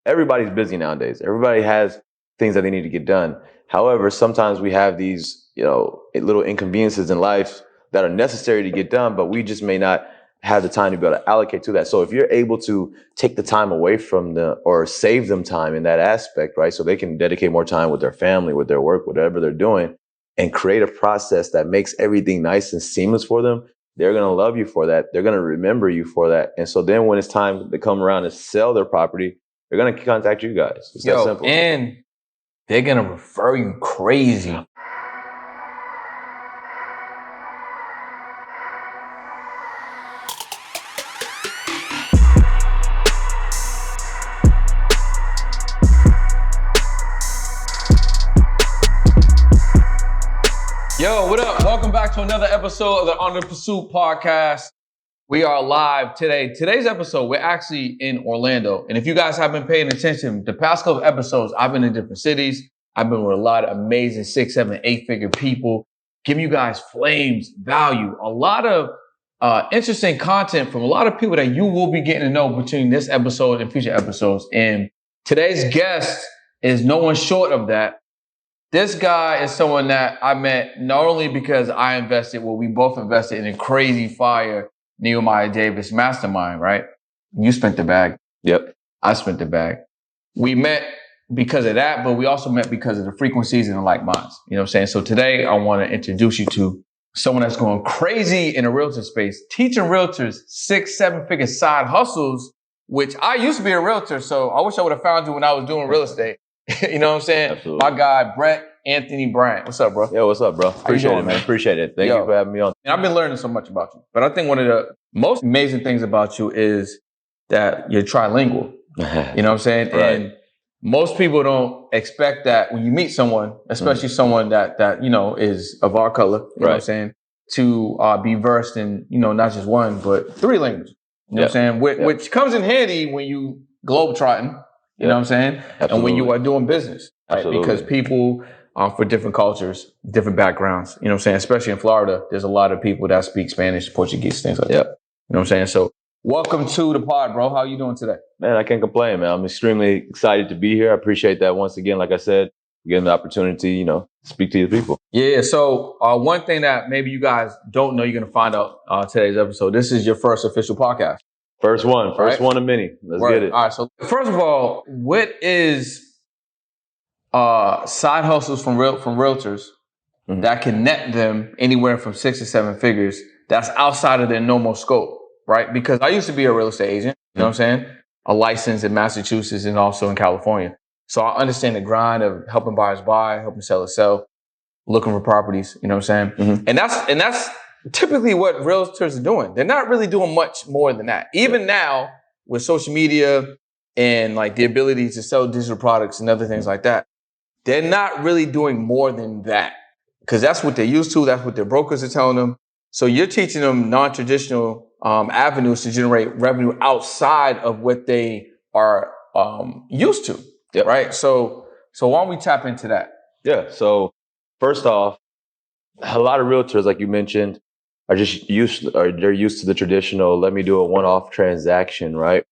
everybody's busy nowadays. Everybody has things that they need to get done. However, sometimes we have these, little inconveniences in life that are necessary to get done, but we just may not have the time to be able to allocate to that. So if you're able to take the time away from or save them time in that aspect, right? So they can dedicate more time with their family, with their work, whatever they're doing, and create a process that makes everything nice and seamless for them, they're going to love you for that. They're going to remember you for that. And so then when it's time to come around and sell their property, they're going to contact you guys. It's that simple. And they're going to refer you crazy. Yo, what up? Welcome back to another episode of the Under Pursuit podcast. We are live today. Today's episode, we're actually in Orlando. And if you guys have been paying attention, the past couple of episodes, I've been in different cities. I've been with a lot of amazing 6, 7, 8-figure people, giving you guys flames, value, a lot of interesting content from a lot of people that you will be getting to know between this episode and future episodes. And today's guest is no one short of that. This guy is someone that I met not only because we both invested in a crazy fire Nehemiah Davis mastermind, right? You spent the bag. Yep. I spent the bag. We met because of that, but we also met because of the frequencies and the like minds. You know what I'm saying? So today I want to introduce you to someone that's going crazy in the realtor space, teaching realtors 6, 7-figure side hustles, which I used to be a realtor. So I wish I would have found you when I was doing real estate. You know what I'm saying? Absolutely. My guy, Brett Anthony Bryant. What's up, bro? Yo, what's up, bro? Appreciate it, man. Appreciate it. Thank you for having me on. And I've been learning so much about you. But I think one of the most amazing things about you is that you're trilingual. You know what I'm saying? Right. And most people don't expect that when you meet someone, especially someone that is of our color, you know what I'm saying, to be versed in, not just one, but 3 languages. You know what I'm saying? Which comes in handy when you globetrotting. You know what I'm saying? Absolutely. And when you are doing business, right? Absolutely. Because people for different cultures, different backgrounds, you know what I'm saying? Especially in Florida, there's a lot of people that speak Spanish, Portuguese, things like that. You know what I'm saying? So welcome to the pod, bro. How you doing today? Man, I can't complain, man. I'm extremely excited to be here. I appreciate that once again. Like I said, getting the opportunity, to speak to your people. Yeah. So one thing that maybe you guys don't know, you're going to find out today's episode. This is your first official podcast. First one of many. Let's get it. All right. So first of all, what is side hustles from realtors that can net them anywhere from 6 to 7 figures that's outside of their normal scope, right? Because I used to be a real estate agent, you know what I'm saying? A license in Massachusetts and also in California. So I understand the grind of helping buyers buy, helping sellers sell, looking for properties, you know what I'm saying? And that's typically what realtors are doing. They're not really doing much more than that. Even now with social media and like the ability to sell digital products and other things like that, they're not really doing more than that because that's what they're used to. That's what their brokers are telling them. So you're teaching them non-traditional avenues to generate revenue outside of what they are used to, right? So why don't we tap into that? Yeah. So first off, a lot of realtors, like you mentioned, are just used to the traditional, let me do a one-off transaction, right?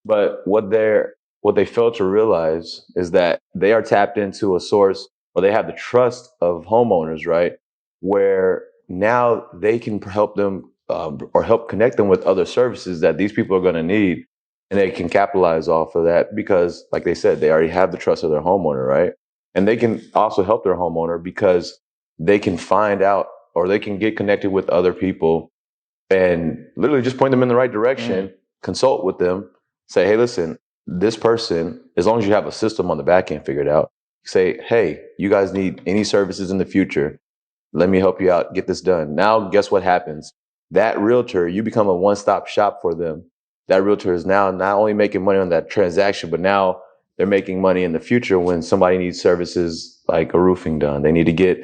But what they fail to realize is that they are tapped into a source, or they have the trust of homeowners, right? Where now they can help them or help connect them with other services that these people are going to need. And they can capitalize off of that because, like they said, they already have the trust of their homeowner, right? And they can also help their homeowner because they can find out or they can get connected with other people and literally just point them in the right direction, consult with them, say, hey, listen, this person, as long as you have a system on the back end figured out, say, hey, you guys need any services in the future. Let me help you out, get this done. Now, guess what happens? That realtor, you become a one-stop shop for them. That realtor is now not only making money on that transaction, but now they're making money in the future when somebody needs services like a roofing done. They need to get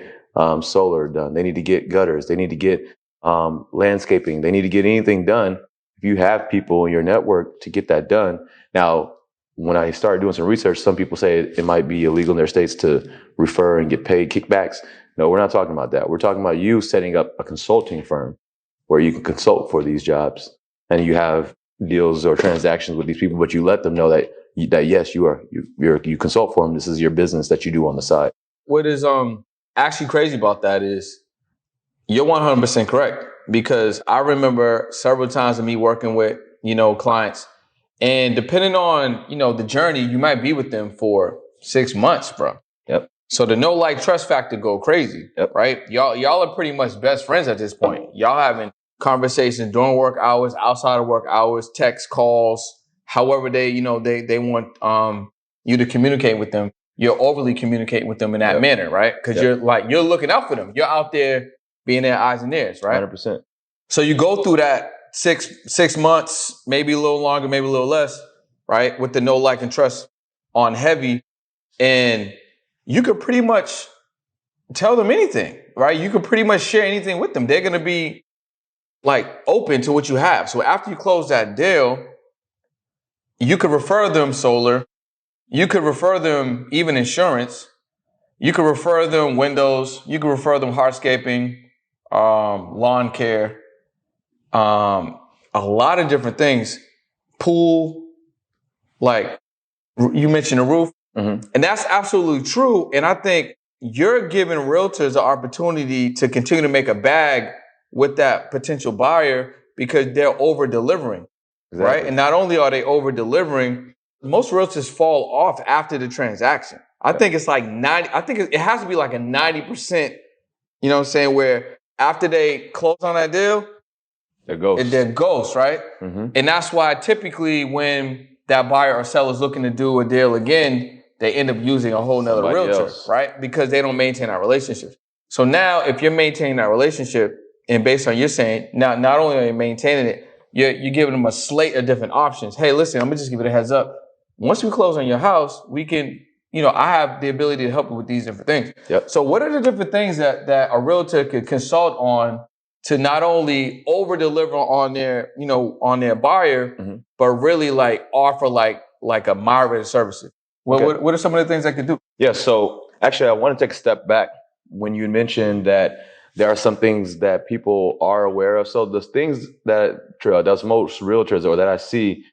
solar done. They need to get gutters. They need to get landscaping. They need to get anything done. If you have people in your network to get that done. Now, when I started doing some research, some people say it might be illegal in their states to refer and get paid kickbacks. No, we're not talking about that. We're talking about you setting up a consulting firm where you can consult for these jobs and you have deals or transactions with these people, but you let them know that that yes, you consult for them. This is your business that you do on the side. What is actually crazy about that is you're 100% correct, because I remember several times of me working with, clients, and depending on, the journey, you might be with them for 6 months, bro. Yep. So the no like trust factor go crazy, Yep. right? Y'all are pretty much best friends at this point. Y'all having conversations during work hours, outside of work hours, text calls, however they want you to communicate with them. You're overly communicating with them in that manner, right? Because you're looking out for them. You're out there being their eyes and ears, right? 100%. So you go through that six months, maybe a little longer, maybe a little less, right? With the no like and trust on heavy, and you could pretty much tell them anything, right? You could pretty much share anything with them. They're going to be like open to what you have. So after you close that deal, you could refer them solar. You could refer them even insurance. You could refer them windows. You could refer them hardscaping, lawn care, a lot of different things. Pool, like you mentioned the roof. Mm-hmm. And that's absolutely true. And I think you're giving realtors the opportunity to continue to make a bag with that potential buyer because they're over delivering, right? And not only are they over delivering, most realtors fall off after the transaction. I think it's like 90, I think it has to be like a 90%, you know what I'm saying, where after they close on that deal, they're ghosts, right? Mm-hmm. And that's why typically when that buyer or seller is looking to do a deal again, they end up using a whole nother realtor, right? Because they don't maintain that relationship. So now if you're maintaining that relationship, and based on you're saying, now not only are you maintaining it, you're giving them a slate of different options. Hey, listen, I'm gonna just give it a heads up. Once we close on your house, we can, I have the ability to help you with these different things. Yep. So what are the different things that a realtor could consult on to not only over deliver on their, on their buyer, mm-hmm. but really like offer like a myriad of services? What are some of the things I could do? Yeah, so actually I want to take a step back when you mentioned that there are some things that people are aware of. So the things that most realtors or that I see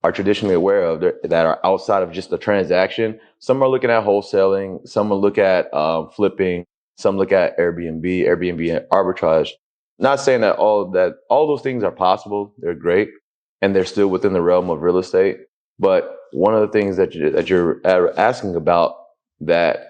are traditionally aware of that are outside of just the transaction. Some are looking at wholesaling, some will look at flipping, some look at Airbnb arbitrage. Not saying that all those things are possible. They're great and they're still within the realm of real estate. But one of the things that you're asking about that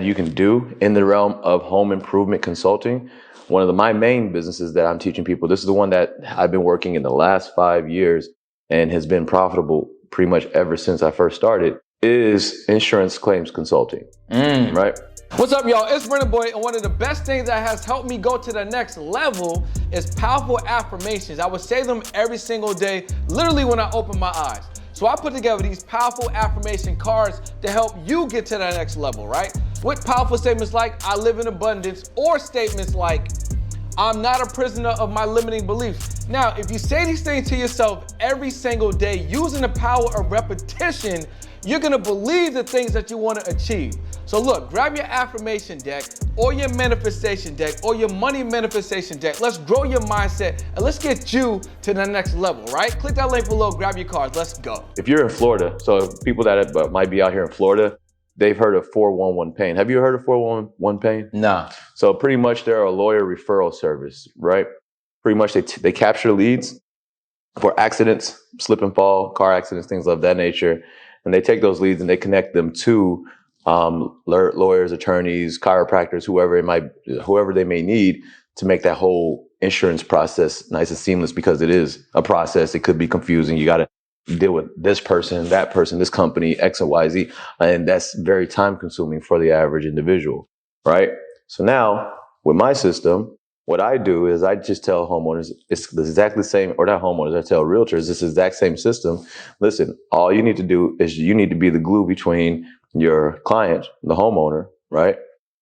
you can do in the realm of home improvement consulting, one of my main businesses that I'm teaching people, this is the one that I've been working in the last 5 years and has been profitable pretty much ever since I first started, is insurance claims consulting, right? What's up, y'all? It's Brett Boy, and one of the best things that has helped me go to the next level is powerful affirmations. I would say them every single day, literally when I open my eyes. So I put together these powerful affirmation cards to help you get to the next level, right? With powerful statements like, I live in abundance, or statements like, I'm not a prisoner of my limiting beliefs. Now, if you say these things to yourself every single day using the power of repetition, you're gonna believe the things that you wanna achieve. So look, grab your affirmation deck or your manifestation deck or your money manifestation deck. Let's grow your mindset and let's get you to the next level, right? Click that link below, grab your cards, let's go. If you're in Florida, so people that might be out here in Florida, they've heard of 411 Pain. Have you heard of 411 Pain? Nah. So pretty much they're a lawyer referral service, right? Pretty much they capture leads for accidents, slip and fall, car accidents, things of that nature. And they take those leads and they connect them to lawyers, attorneys, chiropractors, whoever they may need to make that whole insurance process nice and seamless, because it is a process. It could be confusing. You got to deal with this person, that person, this company, X and Y, Z. And that's very time consuming for the average individual, right? So now with my system, what I do is I just tell homeowners, it's exactly the same, or not homeowners, I tell realtors, this exact same system. Listen, all you need to do is you need to be the glue between your client, the homeowner, right,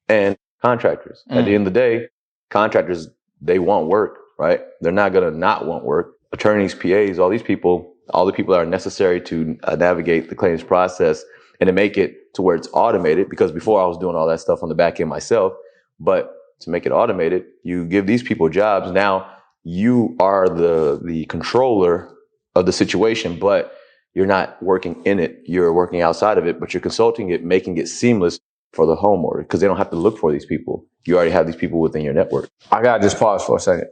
and contractors. At the end of the day, contractors, they want work, right? They're not going to not want work. Attorneys, PAs, all the people that are necessary to navigate the claims process and to make it to where it's automated, because before I was doing all that stuff on the back end myself, but to make it automated, you give these people jobs. Now you are the controller of the situation, but you're not working in it, you're working outside of it, but you're consulting it, making it seamless for the homeowner because they don't have to look for these people. You already have these people within your network. I got to just pause for a second.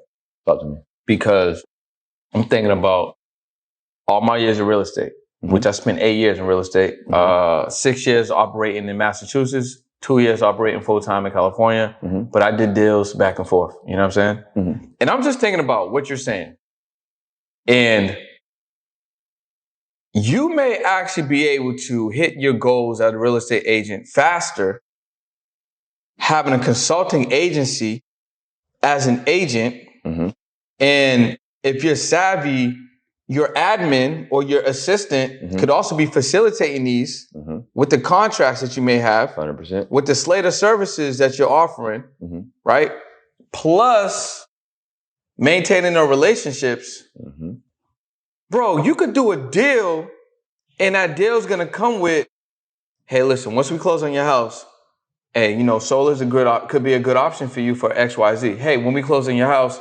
Talk to me. Because I'm thinking about all my years in real estate, which I spent 8 years in real estate, 6 years operating in Massachusetts, 2 years operating full-time in California, but I did deals back and forth, you know what I'm saying? And I'm just thinking about what you're saying. And you may actually be able to hit your goals as a real estate agent faster having a consulting agency as an agent. And if you're savvy, your admin or your assistant could also be facilitating these with the contracts that you may have, 100%. with the slate of services that you're offering, right? Plus maintaining the relationships. Bro, you could do a deal and that deal's going to come with, hey, listen, once we close on your house, hey, you know, solar's could be a good option for you for XYZ. Hey, when we close on your house,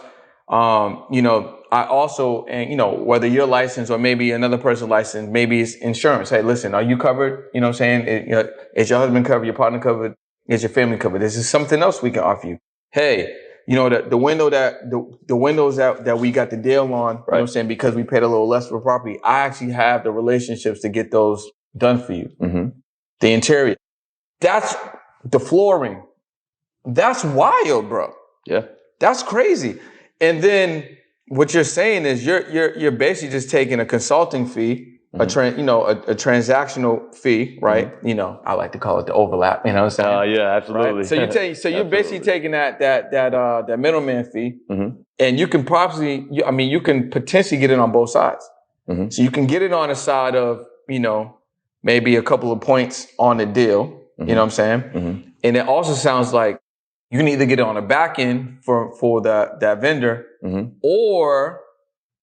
you know, I also, and you know, whether you're licensed or maybe another person licensed, maybe it's insurance. Hey, listen, are you covered? You know what I'm saying? You know, is your husband covered? Your partner covered? Is your family covered? This is something else we can offer you. Hey, you know, the windows that we got the deal on, you know what I'm saying? Because we paid a little less for property. I actually have the relationships to get those done for you. The interior. That's the flooring. That's wild, bro. Yeah. That's crazy. And then what you're saying is you're basically just taking a consulting fee, a transactional fee, right? You know, I like to call it the overlap. You know what I'm saying? Yeah, absolutely. Right? So you're basically taking that middleman fee, and you can you can potentially get it on both sides. So you can get it on the side of, you know, maybe a couple of points on the deal. You know what I'm saying? And it also sounds like you can either get it on the back end for that vendor, or,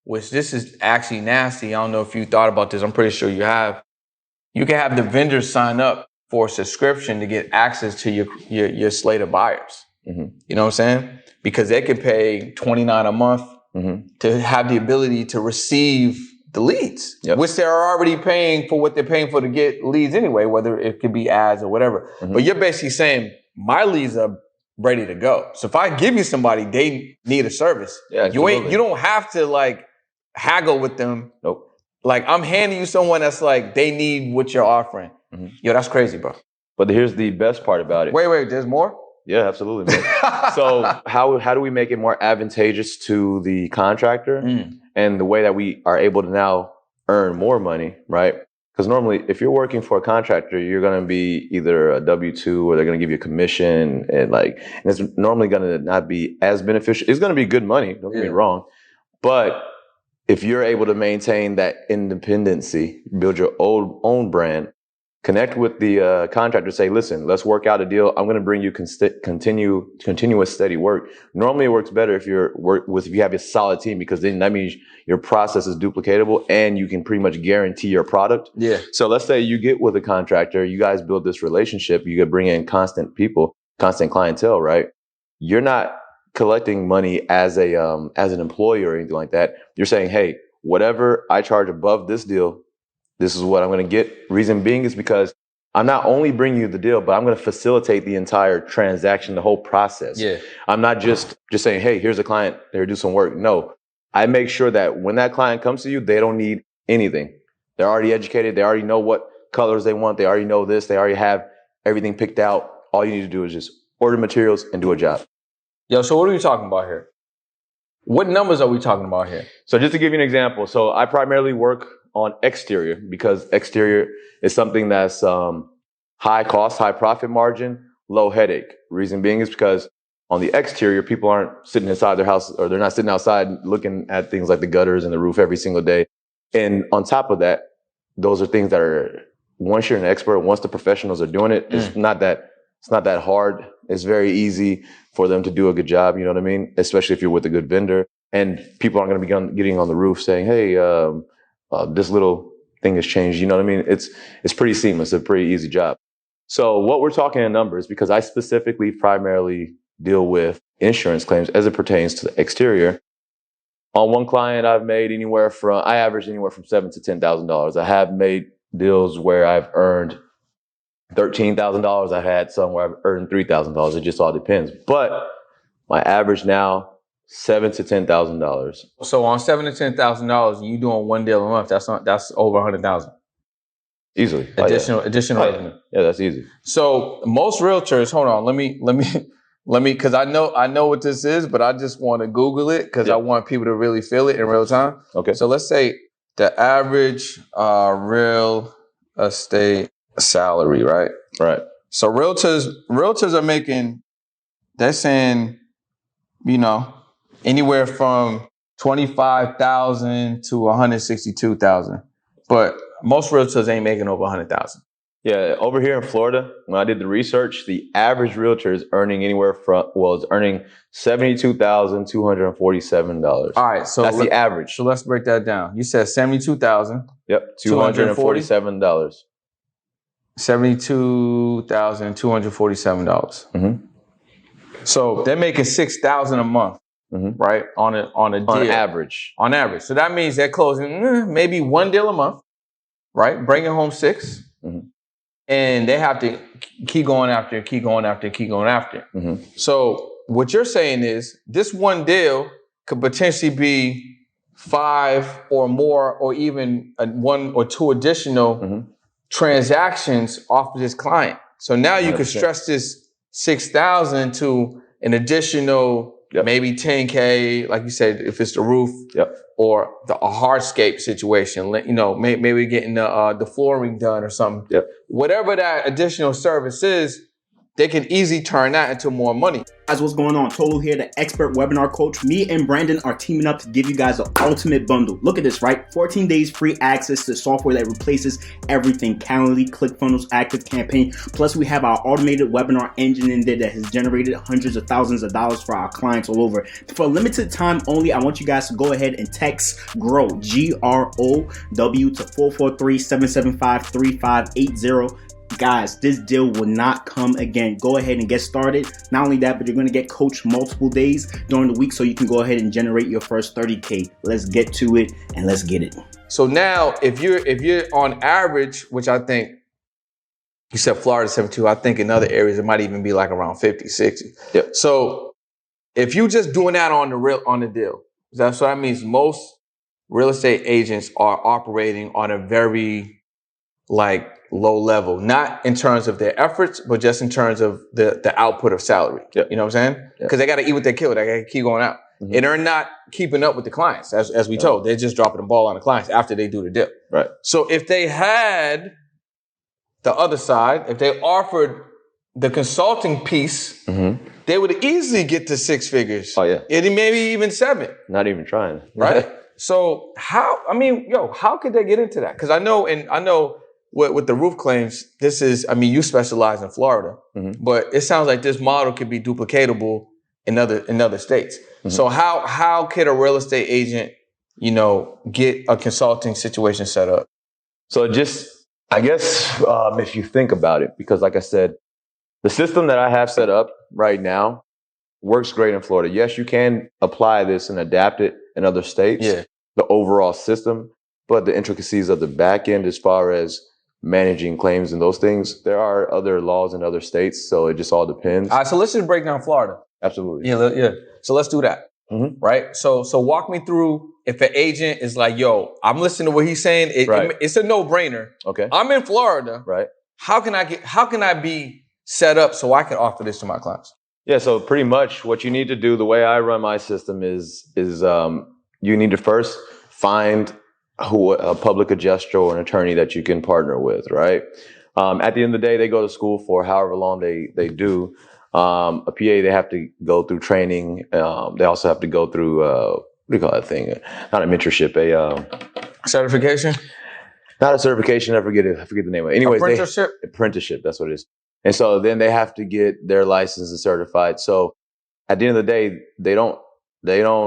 which this is actually nasty. I don't know if you thought about this. I'm pretty sure you have. You can have the vendor sign up for a subscription to get access to your slate of buyers. You know what I'm saying? Because they could pay $29 a month to have the ability to receive the leads, which they're already paying for what they're paying for to get leads anyway, whether it could be ads or whatever. But you're basically saying my leads are ready to go. So if I give you somebody, they need a service. You don't have to like haggle with them. Nope. Like I'm handing you someone that's like, they need what you're offering. Yo, that's crazy, bro. But here's the best part about it. Wait, there's more? Yeah, absolutely, man. So how do we make it more advantageous to the contractor and the way that we are able to now earn more money, right? Because normally if you're working for a contractor, you're going to be either a W-2 or they're going to give you a commission, and it's normally going to not be as beneficial. It's going to be good money, don't get me wrong. But if you're able to maintain that independency, build your own brand, connect with the contractor, say, listen, let's work out a deal. I'm going to bring you continuous steady work. Normally it works better if you have a solid team, because then that means your process is duplicatable and you can pretty much guarantee your product. Yeah. So let's say you get with a contractor, you guys build this relationship, you could bring in constant clientele, right? You're not collecting money as an employee or anything like that. You're saying, hey, whatever I charge above this deal, this is what I'm going to get. Reason being is because I'm not only bringing you the deal, but I'm going to facilitate the entire transaction, the whole process. Yeah. I'm not just saying, hey, here's a client, here, do some work. No, I make sure that when that client comes to you, they don't need anything. They're already educated. They already know what colors they want. They already know this. They already have everything picked out. All you need to do is just order materials and do a job. Yo, so what are we talking about here? What numbers are we talking about here? So just to give you an example, so I primarily work on exterior, because exterior is something that's high cost, high profit margin, low headache. Reason being is because on the exterior, people aren't sitting inside their house, or they're not sitting outside looking at things like the gutters and the roof every single day. And on top of that, those are things that are, once you're an expert, once the professionals are doing it, it's not that hard. It's very easy for them to do a good job. You know what I mean? Especially if you're with a good vendor, and people aren't going to be getting on the roof saying, hey, this little thing has changed. You know what I mean? It's pretty seamless, a pretty easy job. So what we're talking in numbers, because I specifically primarily deal with insurance claims as it pertains to the exterior. On one client, I average anywhere from $7,000 to $10,000. I have made deals where I've earned $13,000. I had some where I've earned $3,000. It just all depends. But my average now, $7,000 to $10,000. So on $7,000 to $10,000, you doing one deal a month. That's over 100,000 easily. additional revenue. Yeah, that's easy. So most realtors, hold on, let me, because I know what this is, but I just want to Google it because I want people to really feel it in real time. Okay. So let's say the average real estate salary, right? Right. So realtors are making, they're saying, anywhere from 25,000 to 162,000, but most realtors ain't making over 100,000. Yeah, over here in Florida, when I did the research, the average realtor is earning earning $72,247. All right, so that's the average. So let's break that down. You said 72,000. Yep, $247. $72,247. Mm-hmm. So they're making $6,000 a month, right? On a deal. On average. On average. So that means they're closing maybe one deal a month, right? Bringing home $6,000. Mm-hmm. And they have to keep going after. Mm-hmm. So what you're saying is this one deal could potentially be 5 or more, or even 1 or 2 additional transactions off of this client. So now you 100%. Could stretch this 6,000 to an additional maybe 10K, like you said, if it's the roof or a hardscape situation. Maybe getting the flooring done or something. Yep. Whatever that additional service is, they can easily turn that into more money. Guys, what's going on? Total here, the expert webinar coach. Me and Brandon are teaming up to give you guys the ultimate bundle. Look at this, right? 14 days free access to software that replaces everything. Calendly, ClickFunnels, ActiveCampaign. Plus, we have our automated webinar engine in there that has generated hundreds of thousands of dollars for our clients all over. For a limited time only, I want you guys to go ahead and text GROW, GROW to 443-775-3580. Guys, this deal will not come again. Go ahead and get started. Not only that, but you're going to get coached multiple days during the week so you can go ahead and generate your first 30K. Let's get to it and let's get it. So now if you're on average, which I think you said Florida 72, I think in other areas it might even be like around 50, 60. Yep. So if you're just doing that on the deal, so that means most real estate agents are operating on a very low level, not in terms of their efforts, but just in terms of the output of salary. Yep. You know what I'm saying? Because they got to eat what they kill. They got to keep going out. Mm-hmm. And they're not keeping up with the clients, as we told. They're just dropping the ball on the clients after they do the deal. Right. So if they had the other side, if they offered the consulting piece, they would easily get to 6 figures. Oh, yeah. And maybe even 7. Not even trying. Right? So how could they get into that? Because I know with the roof claims, this is, you specialize in Florida, but it sounds like this model could be duplicatable in other states. Mm-hmm. So how could a real estate agent, get a consulting situation set up? So I guess if you think about it, because like I said, the system that I have set up right now works great in Florida. Yes, you can apply this and adapt it in other states, the overall system, but the intricacies of the back end as far as managing claims and those things, there are other laws in other states, so it just all depends. All right, so let's just break down Florida. Absolutely. Yeah. So let's do that. Mm-hmm. Right? So walk me through, if an agent is like, yo, I'm listening to what he's saying, it's a no-brainer. Okay. I'm in Florida. Right. How can I be set up so I can offer this to my clients? Yeah, so pretty much what you need to do, the way I run my system is you need to first find a public adjuster or an attorney that you can partner with, right? At the end of the day, they go to school for however long they do. A PA, they have to go through training. They also have to go through, what do you call that thing? Not a mentorship, certification? Not a certification, I forget the name of it. Anyways, apprenticeship? Apprenticeship, that's what it is. And so then they have to get their license and certified. So at the end of the day, they want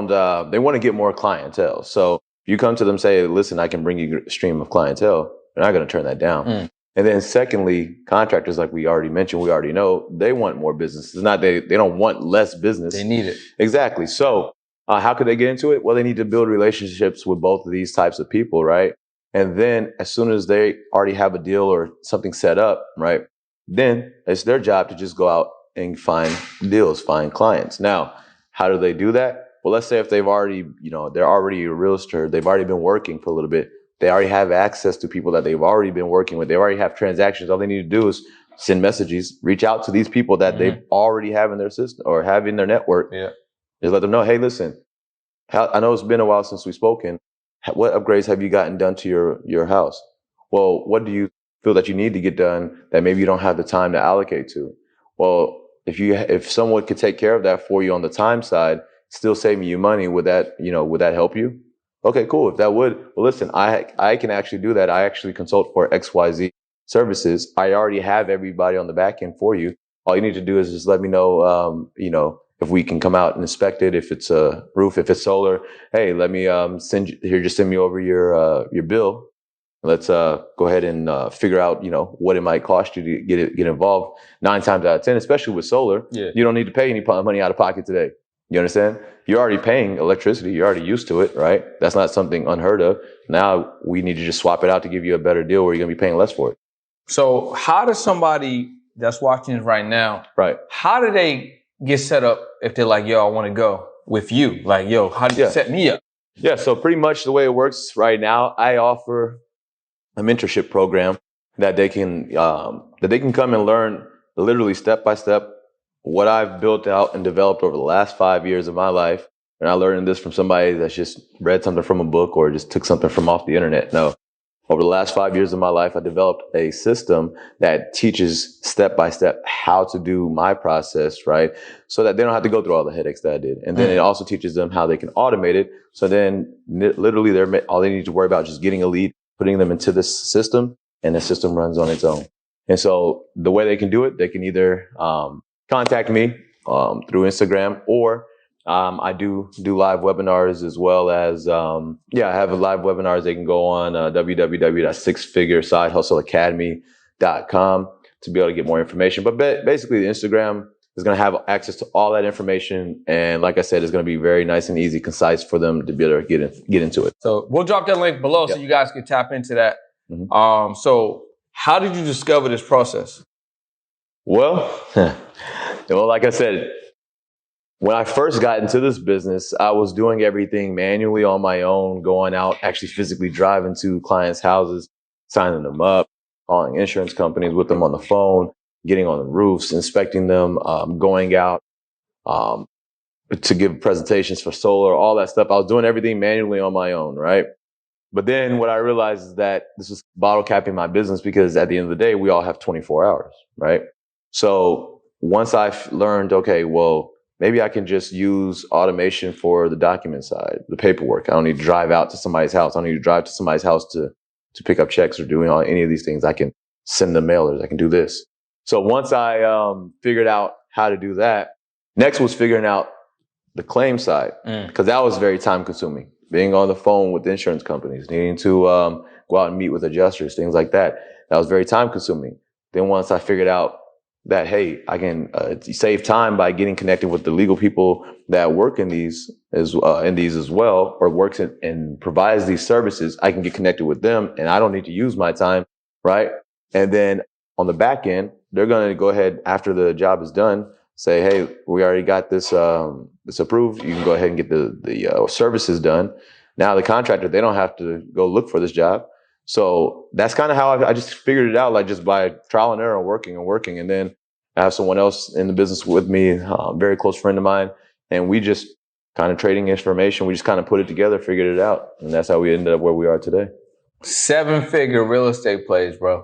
to get more clientele. So if you come to them, say, listen, I can bring you a stream of clientele, they're not going to turn that down. And then secondly, contractors, like we already mentioned, we already know, they want more business. It's not they don't want less business. They need it. Exactly. So How could they get into it? Well, they need to build relationships with both of these types of people, right? And then as soon as they already have a deal or something set up, right, then it's their job to just go out and find deals, find clients. Now, how do they do that? Well, let's say if they've already, they're already a realtor, they've already been working for a little bit. They already have access to people that they've already been working with. They already have transactions. All they need to do is send messages, reach out to these people that they already have in their system or have in their network. Yeah. Just let them know, hey, listen, I know it's been a while since we've spoken. What upgrades have you gotten done to your house? Well, what do you feel that you need to get done that maybe you don't have the time to allocate to? Well, if someone could take care of that for you on the time side, still saving you money, would that help you? Okay, cool. If that would, well, listen, I can actually do that. I actually consult for XYZ services. I already have everybody on the back end for you. All you need to do is just let me know, if we can come out and inspect it, if it's a roof, if it's solar. Hey, let me just send me over your bill. Let's go ahead and figure out, what it might cost you to get involved. 9 times out of 10, especially with solar, you don't need to pay any money out of pocket today. You understand? You're already paying electricity. You're already used to it, right? That's not something unheard of. Now we need to just swap it out to give you a better deal where you're going to be paying less for it. So how does somebody that's watching this right now, right? How do they get set up if they're like, yo, I want to go with you? Like, yo, how do you set me up? Yeah, so pretty much the way it works right now, I offer a mentorship program that they can come and learn literally step by step what I've built out and developed over the last 5 years of my life. And I learned this from somebody that's just read something from a book or just took something from off the internet. No. Over the last 5 years of my life, I developed a system that teaches step by step how to do my process, right? So that they don't have to go through all the headaches that I did. And then it also teaches them how they can automate it. So then literally all they need to worry about is just getting a lead, putting them into this system, and the system runs on its own. And so the way they can do it, they can either contact me through Instagram, or I do live webinars as well as, I have live webinars. They can go on www.sixfiguresidehustleacademy.com to be able to get more information. But basically, the Instagram is going to have access to all that information. And like I said, it's going to be very nice and easy, concise for them to be able to get into it. So we'll drop that link below so you guys can tap into that. Mm-hmm. So how did you discover this process? Well, like I said, when I first got into this business, I was doing everything manually on my own, going out, actually physically driving to clients' houses, signing them up, calling insurance companies with them on the phone, getting on the roofs, inspecting them, going out to give presentations for solar, all that stuff. I was doing everything manually on my own, right? But then what I realized is that this was bottle capping my business, because at the end of the day, we all have 24 hours, right? So once I learned, okay, well, maybe I can just use automation for the document side, the paperwork. I don't need to drive out to somebody's house. I don't need to drive to somebody's house to pick up checks or doing any of these things. I can send them mailers. I can do this. So once I figured out how to do that, next was figuring out the claim side, because that was very time consuming. Being on the phone with insurance companies, needing to go out and meet with adjusters, things like that. That was very time consuming. Then once I figured out that, hey, I can save time by getting connected with the legal people that work in these as well, or works and provides these services, I can get connected with them, and I don't need to use my time, right? And then on the back end, they're going to go ahead after the job is done, say, hey, we already got this approved. You can go ahead and get the services done. Now the contractor, they don't have to go look for this job. So that's kind of how I just figured it out, like just by trial and error, working. And then I have someone else in the business with me, a very close friend of mine, and we just kind of trading information. We just kind of put it together, figured it out. And that's how we ended up where we are today. 7-figure real estate plays, bro.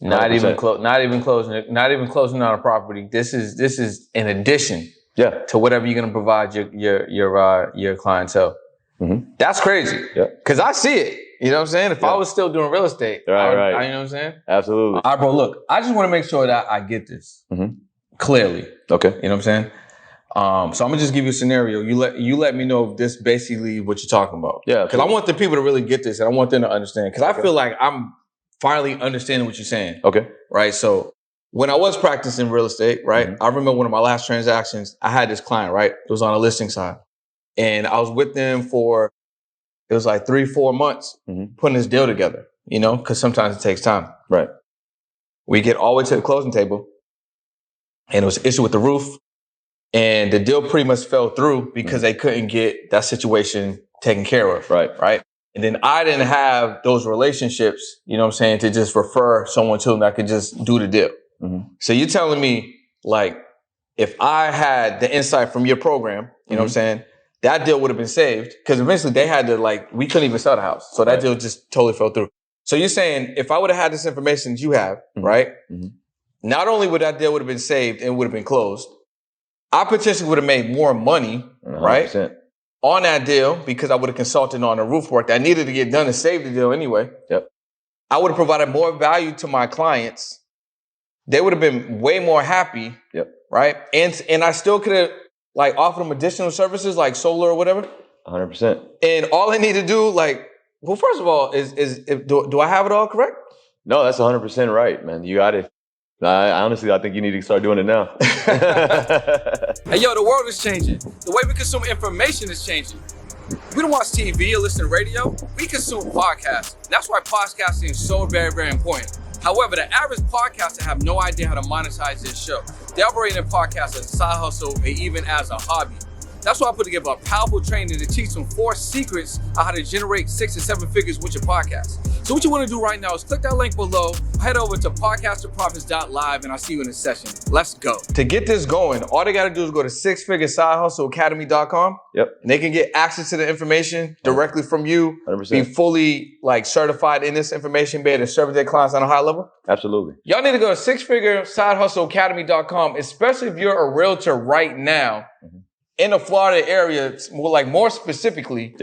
Not even closing on a property. This is in addition to whatever you're going to provide your clientele. Mm-hmm. That's crazy. Yeah. Cause I see it. You know what I'm saying? If I was still doing real estate, right. You know what I'm saying? Absolutely. All right, bro, look, I just want to make sure that I get this clearly. Okay. You know what I'm saying? So I'm gonna just give you a scenario. You let me know if this basically what you're talking about. Yeah. Because I want the people to really get this, and I want them to understand. Because I feel like I'm finally understanding what you're saying. Okay. Right. So when I was practicing real estate, right, I remember one of my last transactions, I had this client, right? It was on a listing side. And I was with them for, it was like 3-4 months putting this deal together, you know, because sometimes it takes time. Right. We get all the way to the closing table, and it was an issue with the roof. And the deal pretty much fell through because they couldn't get that situation taken care of. Right. And then I didn't have those relationships, you know what I'm saying, to just refer someone to them that could just do the deal. So you're telling me, like, if I had the insight from your program, you know what I'm saying, that deal would have been saved, because eventually they had to, like, we couldn't even sell the house. So that deal just totally fell through. So you're saying if I would have had this information that you have, right, not only would that deal would have been saved and would have been closed, I potentially would have made more money, 100%. right, on that deal, because I would have consulted on the roof work that needed to get done to save the deal anyway. I would have provided more value to my clients. They would have been way more happy, right? And I still could have, like, offered them additional services like solar or whatever. 100%. And all I need to do, like, well, first of all, do I have it all correct? No, that's 100% right, man. You got it. Honestly, I think you need to start doing it now. Hey, yo, the world is changing. The way we consume information is changing. We don't watch TV or listen to radio. We consume podcasts. That's why podcasting is so very, very important. However, the average podcaster have no idea how to monetize their show. They operate in podcasts as a side hustle or even as a hobby. That's why I put together a powerful training to teach them 4 secrets on how to generate 6 and 7 figures with your podcast. So what you want to do right now is click that link below, head over to podcasterprofits.live, and I'll see you in the session. Let's go. To get this going, all they got to do is go to sixfiguresidehustleacademy.com. Yep. And they can get access to the information directly from you, 100%. be fully, like, certified in this information, be able to serve their clients on a high level. Absolutely. Y'all need to go to sixfiguresidehustleacademy.com, especially if you're a realtor right now in the Florida area, more specifically,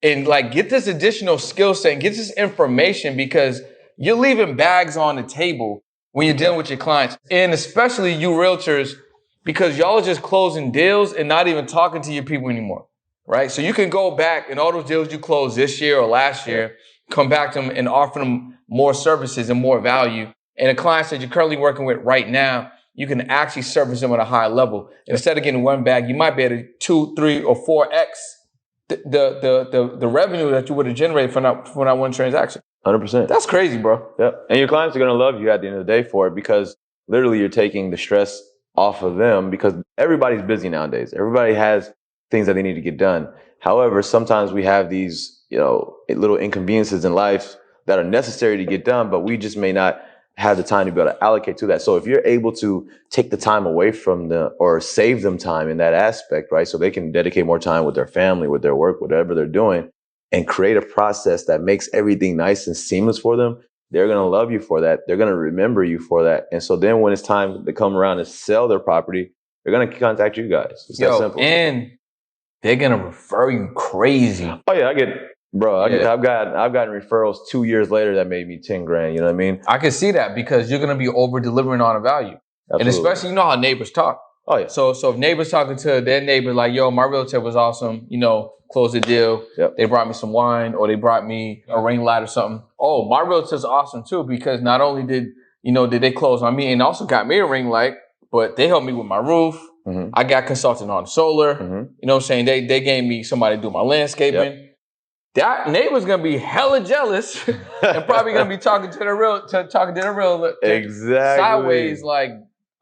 and, like, get this additional skill set and get this information, because you're leaving bags on the table when you're dealing with your clients, and especially you realtors, because y'all are just closing deals and not even talking to your people anymore, right? So you can go back and all those deals you closed this year or last year, come back to them and offer them more services and more value. And the clients that you're currently working with right now, you can actually service them at a high level. Instead of getting one bag, you might be able to 2, 3, or 4x the revenue that you would have generated from that one transaction. 100%. That's crazy, bro. Yep. And your clients are going to love you at the end of the day for it, because literally you're taking the stress off of them, because everybody's busy nowadays. Everybody has things that they need to get done. However, sometimes we have these, little inconveniences in life that are necessary to get done, but we just may not have the time to be able to allocate to that. So if you're able to take the time away from them, or save them time in that aspect, right? So they can dedicate more time with their family, with their work, whatever they're doing, and create a process that makes everything nice and seamless for them, they're going to love you for that. They're going to remember you for that. And so then when it's time to come around and sell their property, they're going to contact you guys. It's that simple. And they're going to refer you crazy. Oh yeah, I get it. Bro, I've gotten referrals 2 years later that made me 10 grand. You know what I mean? I can see that, because you're going to be over delivering on a value. Absolutely. And especially, you know how neighbors talk. Oh yeah. So if neighbors talking to their neighbor, like, yo, my realtor was awesome, close the deal. Yep. They brought me some wine, or they brought me a ring light or something. Oh, my realtor's awesome too, because not only did they close on me and also got me a ring light, but they helped me with my roof. I got consulting on solar. You know what I'm saying? They gave me somebody to do my landscaping. Yep. That neighbor's gonna be hella jealous and probably gonna be talking to the realtor exactly sideways. Like,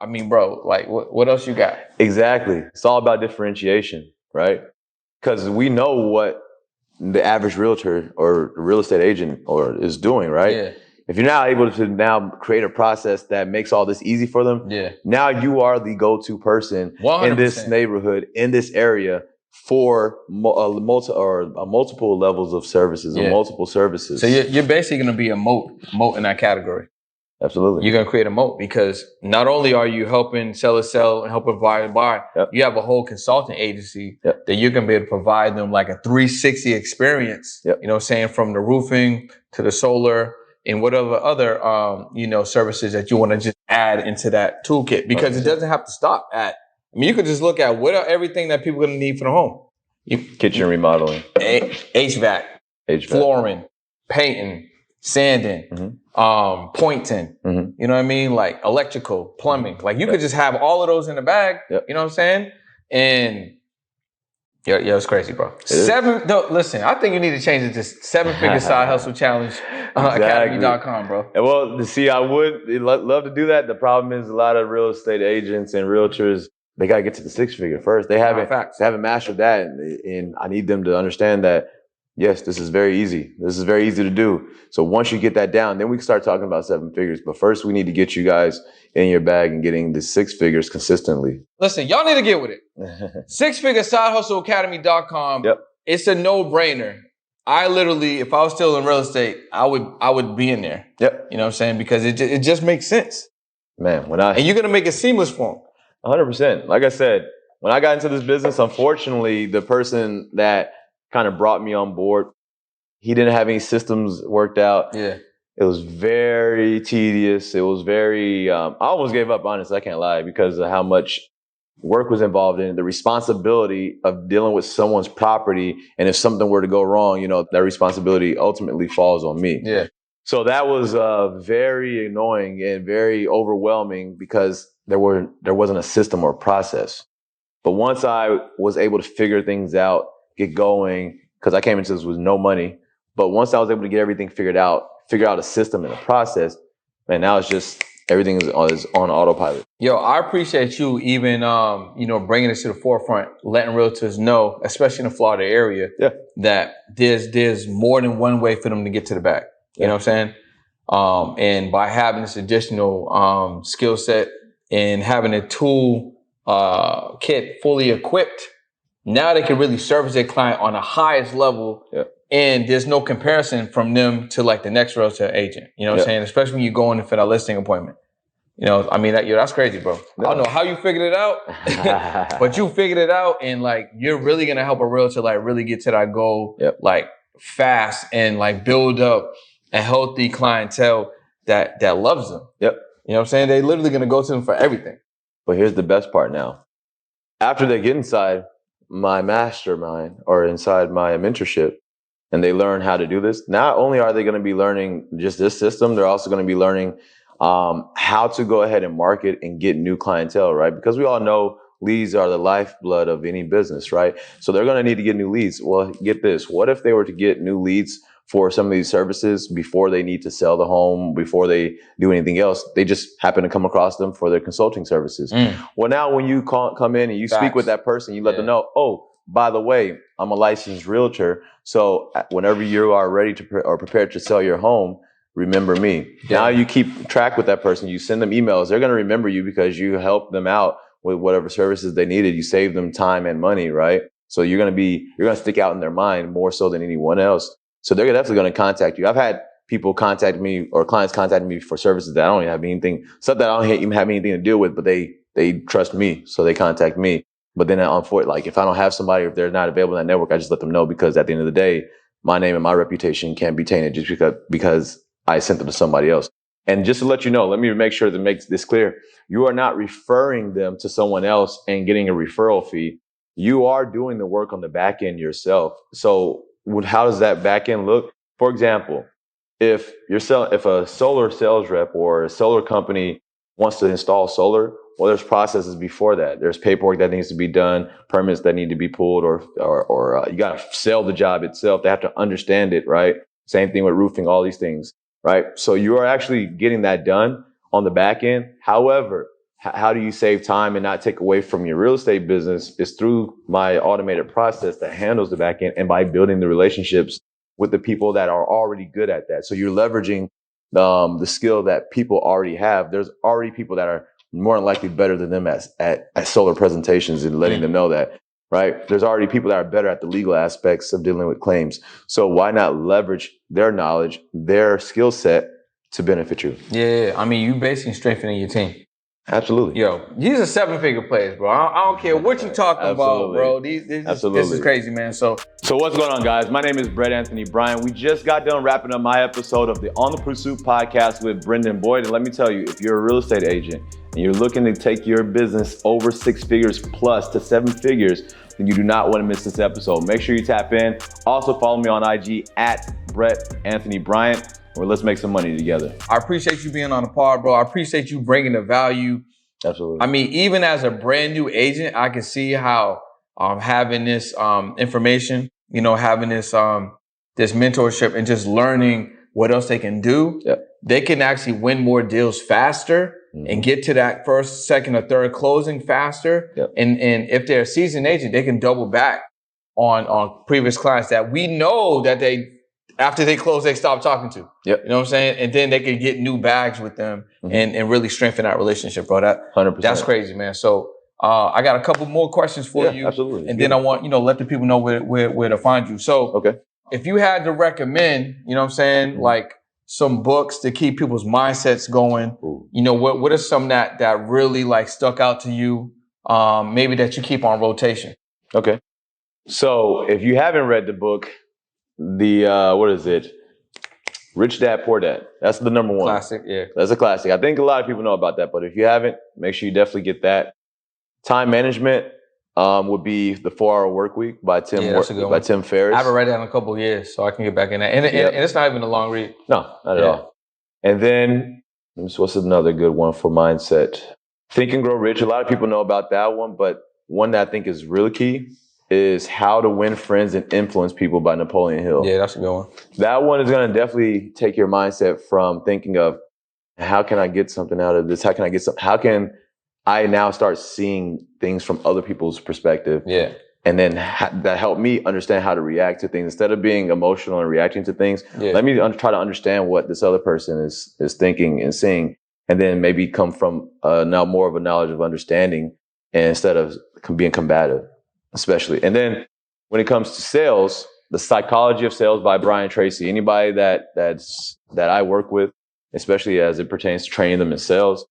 I mean, bro, like, what else you got? Exactly. It's all about differentiation, right? Because we know what the average realtor or real estate agent is doing, right? Yeah. If you're now able to now create a process that makes all this easy for them, now you are the go-to person 100%. In this neighborhood, in this area, for multiple levels of services or multiple services. So you're basically going to be a moat in that category. Absolutely. You're going to create a moat, because not only are you helping sellers sell and helping buyers buy, you have a whole consulting agency that you're going to be able to provide them like a 360 experience, you know what I'm saying, from the roofing to the solar and whatever other, services that you want to just add into that toolkit, because it doesn't have to stop at, you could just look at everything that people are going to need for the home. Kitchen remodeling. HVAC, flooring, painting, sanding, pointing, you know what I mean? Like electrical, plumbing. Like you could just have all of those in the bag, you know what I'm saying? And Yeah, it's crazy, bro. Listen, I think you need to change it to 7-figure side hustle challenge academy.com, bro. And well, see, I would love to do that. The problem is a lot of real estate agents and realtors, they got to get to the 6-figure first. They haven't mastered that. And I need them to understand that, yes, this is very easy. This is very easy to do. So once you get that down, then we can start talking about 7 figures. But first, we need to get you guys in your bag and getting the 6 figures consistently. Listen, y'all need to get with it. 6-figure side hustle academy.com. Yep. It's a no-brainer. I literally, if I was still in real estate, I would be in there. Yep. You know what I'm saying? Because it just makes sense. Man, and you're going to make it seamless for them. 100%. Like I said, when I got into this business, unfortunately, the person that kind of brought me on board, he didn't have any systems worked out. Yeah. It was very tedious. It was very, I almost gave up, honestly, I can't lie, because of how much work was involved in it, the responsibility of dealing with someone's property. And if something were to go wrong, that responsibility ultimately falls on me. Yeah. So that was very annoying and very overwhelming because there wasn't a system or process. But once I was able to figure things out, get going, because I came into this with no money. But once I was able to get everything figure out a system and a process, man, now it's just everything is on autopilot. Yo, I appreciate you even, bringing this to the forefront, letting realtors know, especially in the Florida area, that there's more than one way for them to get to the bag. You know what I'm saying? And by having this additional skill set and having a tool kit fully equipped, now they can really service their client on the highest level. Yeah. And there's no comparison from them to like the next realtor agent. You know what I'm saying? Especially when you go in for that listing appointment. That's crazy, bro. I don't know how you figured it out, but you figured it out, and like you're really gonna help a realtor like really get to that goal like fast and like build up a healthy clientele that loves them. Yep. You know what I'm saying? They literally gonna go to them for everything. But here's the best part now. After they get inside my mastermind or inside my mentorship, and they learn how to do this, not only are they going to be learning just this system, they're also going to be learning how to go ahead and market and get new clientele, right? Because we all know leads are the lifeblood of any business, right? So they're going to need to get new leads. Well, get this. What if they were to get new leads for some of these services before they need to sell the home, before they do anything else? They just happen to come across them for their consulting services. Well, now when you come in and you speak with that person, you let them know, oh, by the way, I'm a licensed realtor. So whenever you are ready to prepared to sell your home, remember me. Now you keep track with that person. You send them emails. They're going to remember you because you helped them out with whatever services they needed. You saved them time and money, right? So you're going to stick out in their mind more so than anyone else. So they're definitely going to contact you. I've had people contact me or clients contact me for services that I don't even have anything, stuff that I don't even have anything to deal with, but they trust me. So they contact me. But then like if I don't have somebody, if they're not available in that network, I just let them know, because at the end of the day, my name and my reputation can't be tainted just because I sent them to somebody else. And just to let you know, let me make sure to make this clear. You are not referring them to someone else and getting a referral fee. You are doing the work on the back end yourself. So how does that back end look? For example, if a solar sales rep or a solar company wants to install solar, well, there's processes before that. There's paperwork that needs to be done, permits that need to be pulled, or you got to sell the job itself. They have to understand it, right? Same thing with roofing, all these things, right? So you are actually getting that done on the back end. However, how do you save time and not take away from your real estate business? Is through my automated process that handles the back end, and by building the relationships with the people that are already good at that. So you're leveraging the skill that people already have. There's already people that are more than likely better than them at solar presentations, and letting them know that, right? There's already people that are better at the legal aspects of dealing with claims. So why not leverage their knowledge, their skill set to benefit you? Yeah. I mean, you basically strengthening your team. Absolutely. Yo, these are 7-figure players, bro. I don't care what you talking about, bro. This is crazy, man. So what's going on, guys? My name is Brett Anthony Bryant. We just got done wrapping up my episode of the On the Pursuit podcast with Brendan Boyd. And let me tell you, if you're a real estate agent and you're looking to take your business over 6 figures plus to 7 figures, then you do not want to miss this episode. Make sure you tap in. Also follow me on IG at Brett Anthony Bryant. Or let's make some money together. I appreciate you being on the pod, bro. I appreciate you bringing the value. Absolutely. I mean, even as a brand new agent, I can see how having this information, having this this mentorship and just learning what else they can do, they can actually win more deals faster and get to that first, second, or third closing faster. And if they're a seasoned agent, they can double back on previous clients that we know that after they close, they stop talking to. You know what I'm saying? And then they can get new bags with them and really strengthen that relationship, bro. 100%. That's crazy, man. So I got a couple more questions for you. Absolutely. And then I want, let the people know where to find you. So if you had to recommend, like some books to keep people's mindsets going, what are some that really like stuck out to you? Maybe that you keep on rotation. Okay. So if you haven't read the book, what is it? Rich Dad, Poor Dad. That's the number one. Classic, yeah. That's a classic. I think a lot of people know about that, but if you haven't, make sure you definitely get that. Time Management would be The 4-Hour Work Week by Tim Ferriss. I haven't read that in a couple of years, so I can get back in that. And it's not even a long read. No, not at all. And then, what's another good one for mindset? Think and Grow Rich. A lot of people know about that one, but one that I think is really key is How to Win Friends and Influence People by Napoleon Hill. Yeah, that's a good one. That one is going to definitely take your mindset from thinking of, how can I get something out of this? How can I now start seeing things from other people's perspective? Yeah. And then that helped me understand how to react to things. Instead of being emotional and reacting to things, let me try to understand what this other person is thinking and seeing, and then maybe come from now more of a knowledge of understanding, and instead of being combative, especially. And then when it comes to sales, The Psychology of Sales by Brian Tracy. Anybody that I work with, especially as it pertains to training them in sales,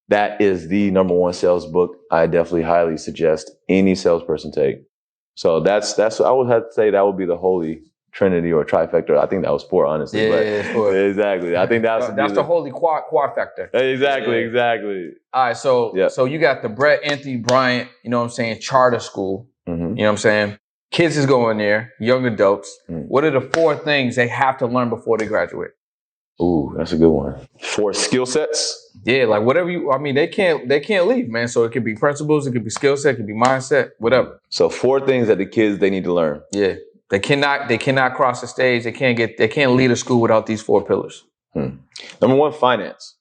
that is the number one sales book I definitely highly suggest any salesperson take. So that's I would have to say that would be the holy trinity or trifecta. I think that was 4, honestly. Yeah, 4. Exactly. I think that's the holy quadfecta. Exactly. All right, so you got the Brett Anthony Bryant, charter school. You know what I'm saying? Kids is going there, young adults. What are the 4 things they have to learn before they graduate? Ooh, that's a good one. 4 skill sets? Yeah, like whatever they can't leave, man. So it could be principles, it could be skill set, it could be mindset, whatever. So 4 things that the kids, they need to learn. Yeah. They cannot cross the stage. They can't lead a school without these 4 pillars. Number 1, finance.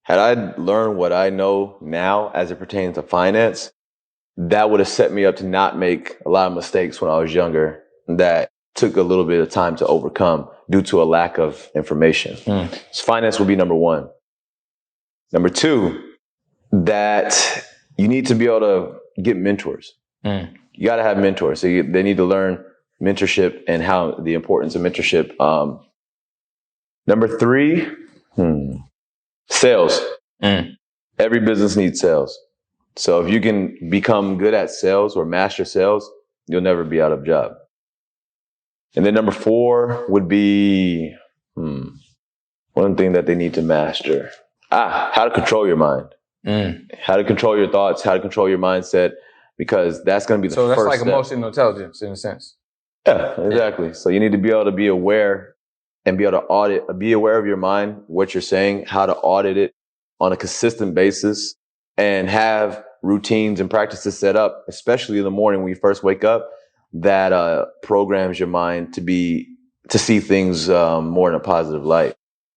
Had I learned what I know now as it pertains to finance, that would have set me up to not make a lot of mistakes when I was younger that took a little bit of time to overcome due to a lack of information. So finance will be number 1. Number 2, that you need to be able to get mentors. You got to have mentors. So they need to learn mentorship and how the importance of mentorship. Number 3, sales. Every business needs sales. So if you can become good at sales or master sales, you'll never be out of a job. And then number 4 would be one thing that they need to master. How to control your mind. How to control your thoughts, how to control your mindset, because that's going to be the first step. So that's like emotional intelligence in a sense. Yeah, exactly. Yeah. So you need to be able to be aware and be able to be aware of your mind, what you're saying, how to audit it on a consistent basis, and have routines and practices set up, especially in the morning when you first wake up, that programs your mind to see things more in a positive light.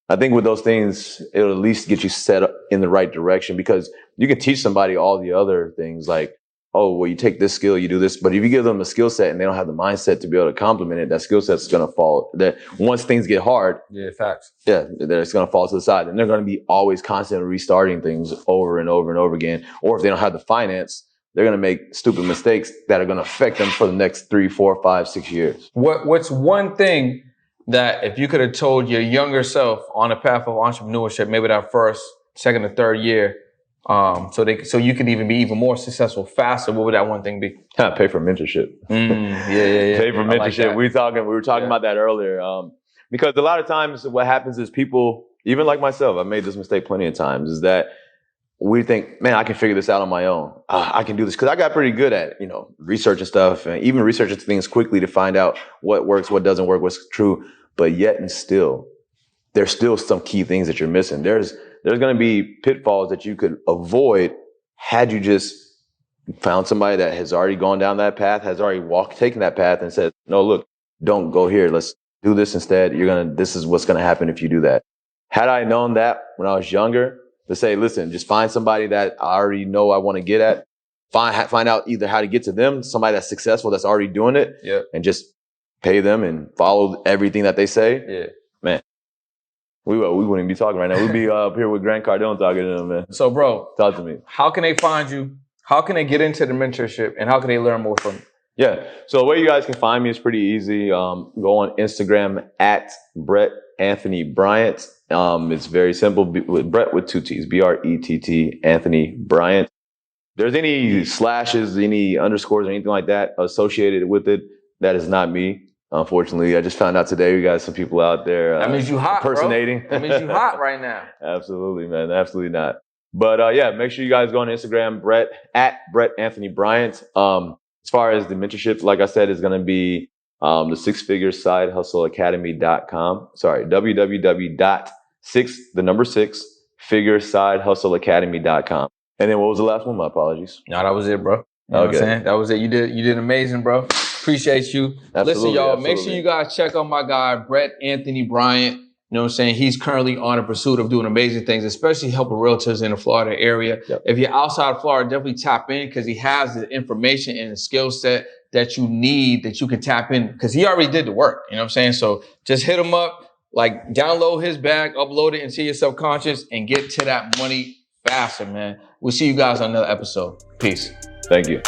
I think with those things, it'll at least get you set up in the right direction, because you can teach somebody all the other things like, oh, well, you take this skill, you do this. But if you give them a skill set and they don't have the mindset to be able to complement it, that skill set's going to fall. That once things get hard, facts. Yeah, that it's going to fall to the side. And they're going to be always constantly restarting things over and over and over again. Or if they don't have the finance, they're going to make stupid mistakes that are going to affect them for the next 3, 4, 5, 6 years. What's one thing that if you could have told your younger self on the path of entrepreneurship, maybe that first, second, or third year, so you can even be even more successful faster, what would that one thing be? Pay for mentorship. Yeah. Pay for mentorship. We were talking about that earlier. Because a lot of times what happens is people, even like myself, I've made this mistake plenty of times, is that we think, man, I can figure this out on my own. I can do this. Because I got pretty good at, researching stuff and even researching things quickly to find out what works, what doesn't work, what's true. But yet and still, there's still some key things that you're missing. There's going to be pitfalls that you could avoid had you just found somebody that has already gone down that path, has already taken that path and said, no, look, don't go here. Let's do this instead. This is what's going to happen if you do that. Had I known that when I was younger, to say, listen, just find somebody that I already know I want to get at. Find out either how to get to them, somebody that's successful, that's already doing it, and just pay them and follow everything that they say. Yeah. Man, we wouldn't be talking right now. We'd be up here with Grant Cardone talking to them, man. So, bro, talk to me. How can they find you? How can they get into the mentorship? And how can they learn more from you? Yeah. So the way you guys can find me is pretty easy. Go on Instagram at Brett Anthony Bryant. It's very simple. With Brett with 2 T's, Brett Anthony Bryant. There's any slashes, any underscores, or anything like that associated with it, that is not me. Unfortunately, I just found out today we got some people out there that means you hot, impersonating. Bro. That means you hot right now. Absolutely, man. Absolutely not. But yeah, make sure you guys go on Instagram, at Brett Anthony Bryant. As far as the mentorship, like I said, is going to be the sixfiguresidehustleacademy.com. Sorry, www.6figuresidehustleacademy.com. And then what was the last one? My apologies. No, that was it, bro. You know what I'm saying? That was it. You did amazing, bro. Appreciate you. Listen, y'all, make sure you guys check out my guy, Brett Anthony Bryant. You know what I'm saying? He's currently on a pursuit of doing amazing things, especially helping realtors in the Florida area. Yep. If you're outside of Florida, definitely tap in because he has the information and the skill set that you need, that you can tap in because he already did the work. You know what I'm saying? So just hit him up, like download his bag, upload it into your subconscious and get to that money faster, man. We'll see you guys on another episode. Peace. Thank you.